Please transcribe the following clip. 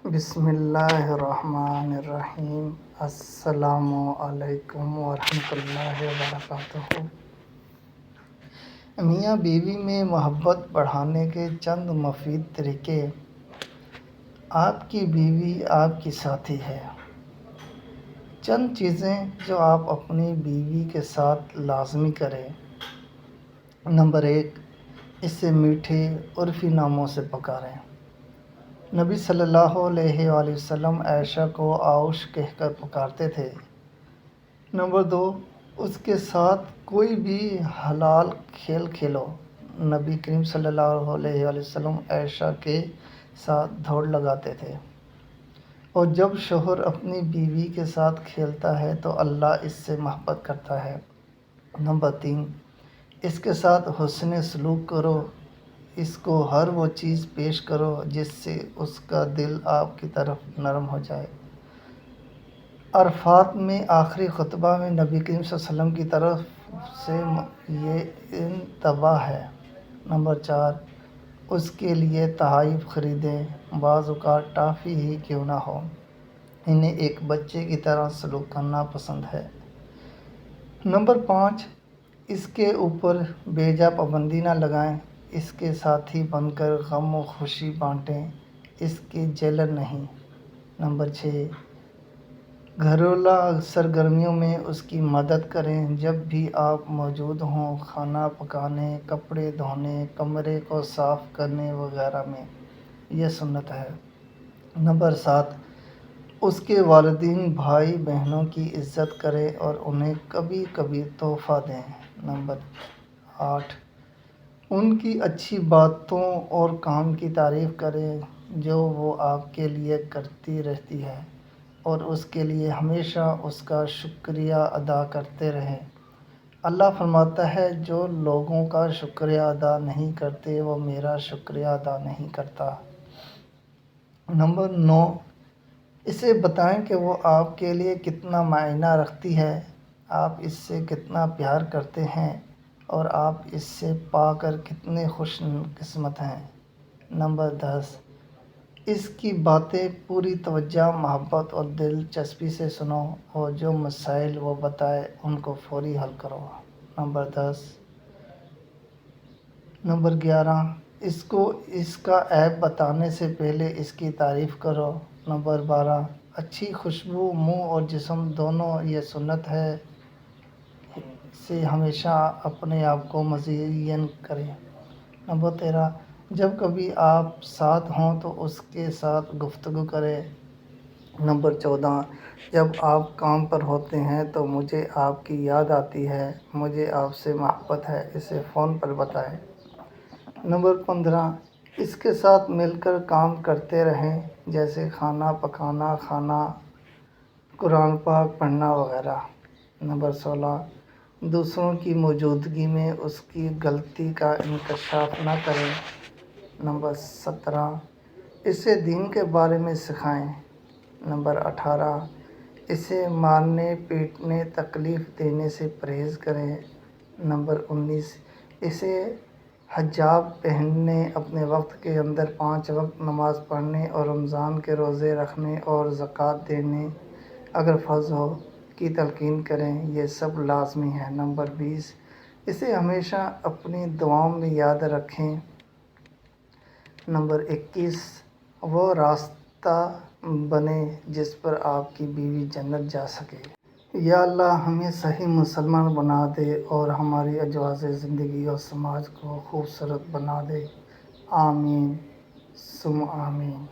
بسم اللہ الرحمن الرحیم۔ السلام علیکم ورحمۃ اللہ وبرکاتہ۔ میاں بیوی میں محبت بڑھانے کے چند مفید طریقے۔ آپ کی بیوی آپ کی ساتھی ہے۔ چند چیزیں جو آپ اپنی بیوی کے ساتھ لازمی کریں۔ نمبر 1، اسے میٹھے عرفی ناموں سے پکاریں۔ نبی صلی اللہ علیہ وآلہ وسلم عائشہ کو آؤش کہہ کر پکارتے تھے۔ نمبر 2، اس کے ساتھ کوئی بھی حلال کھیل کھیلو۔ نبی کریم صلی اللہ علیہ وآلہ وسلم عائشہ کے ساتھ دوڑ لگاتے تھے، اور جب شوہر اپنی بیوی کے ساتھ کھیلتا ہے تو اللہ اس سے محبت کرتا ہے۔ نمبر 3، اس کے ساتھ حسن سلوک کرو۔ اس کو ہر وہ چیز پیش کرو جس سے اس کا دل آپ کی طرف نرم ہو جائے۔ عرفات میں آخری خطبہ میں نبی کریم صلی اللہ علیہ وسلم کی طرف سے یہ انتباہ ہے۔ نمبر 4، اس کے لیے تحائف خریدیں، بعض اوقات ٹافی ہی کیوں نہ ہو۔ انہیں ایک بچے کی طرح سلوک کرنا پسند ہے۔ نمبر 5، اس کے اوپر بیجا پابندی نہ لگائیں۔ اس کے ساتھی بن کر غم و خوشی بانٹیں، اس کے جیلر نہیں۔ نمبر 6، گھریلو سرگرمیوں میں اس کی مدد کریں۔ جب بھی آپ موجود ہوں، کھانا پکانے، کپڑے دھونے، کمرے کو صاف کرنے وغیرہ میں، یہ سنت ہے۔ نمبر 7، اس کے والدین بھائی بہنوں کی عزت کریں اور انہیں کبھی کبھی تحفہ دیں۔ نمبر 8، ان کی اچھی باتوں اور کام کی تعریف کریں جو وہ آپ کے لیے کرتی رہتی ہے، اور اس کے لیے ہمیشہ اس کا شکریہ ادا کرتے رہیں۔ اللہ فرماتا ہے، جو لوگوں کا شکریہ ادا نہیں کرتے وہ میرا شکریہ ادا نہیں کرتا۔ نمبر 9، اسے بتائیں کہ وہ آپ کے لیے کتنا معنی رکھتی ہے، آپ اس سے کتنا پیار کرتے ہیں، اور آپ اس سے پا کر کتنے خوش قسمت ہیں۔ نمبر 10، اس کی باتیں پوری توجہ، محبت اور دلچسپی سے سنو، اور جو مسائل وہ بتائے ان کو فوری حل کرو۔ نمبر 11، اس کو اس کا عیب بتانے سے پہلے اس کی تعریف کرو۔ نمبر 12، اچھی خوشبو منہ اور جسم دونوں یہ سنت ہے سے ہمیشہ اپنے آپ کو مزین کریں۔ نمبر 13، جب کبھی آپ ساتھ ہوں تو اس کے ساتھ گفتگو کریں۔ نمبر 14، جب آپ کام پر ہوتے ہیں تو مجھے آپ کی یاد آتی ہے، مجھے آپ سے محبت ہے، اسے فون پر بتائیں۔ نمبر 15، اس کے ساتھ مل کر کام کرتے رہیں، جیسے کھانا پکانا، کھانا، قرآن پاک پڑھنا وغیرہ۔ نمبر 16، دوسروں کی موجودگی میں اس کی غلطی کا انکشاف نہ کریں۔ نمبر 17، اسے دین کے بارے میں سکھائیں۔ نمبر 18، اسے مارنے پیٹنے، تکلیف دینے سے پرہیز کریں۔ نمبر 19، اسے حجاب پہننے، اپنے وقت کے اندر 5 وقت نماز پڑھنے اور رمضان کے روزے رکھنے اور زکوٰۃ دینے اگر فرض ہو کی تلقین کریں۔ یہ سب لازمی ہے۔ نمبر 20، اسے ہمیشہ اپنی دعاؤں میں یاد رکھیں۔ نمبر 21، وہ راستہ بنے جس پر آپ کی بیوی جنت جا سکے۔ یا اللہ ہمیں صحیح مسلمان بنا دے اور ہماری ازواج زندگی اور سماج کو خوبصورت بنا دے۔ آمین ثم آمین۔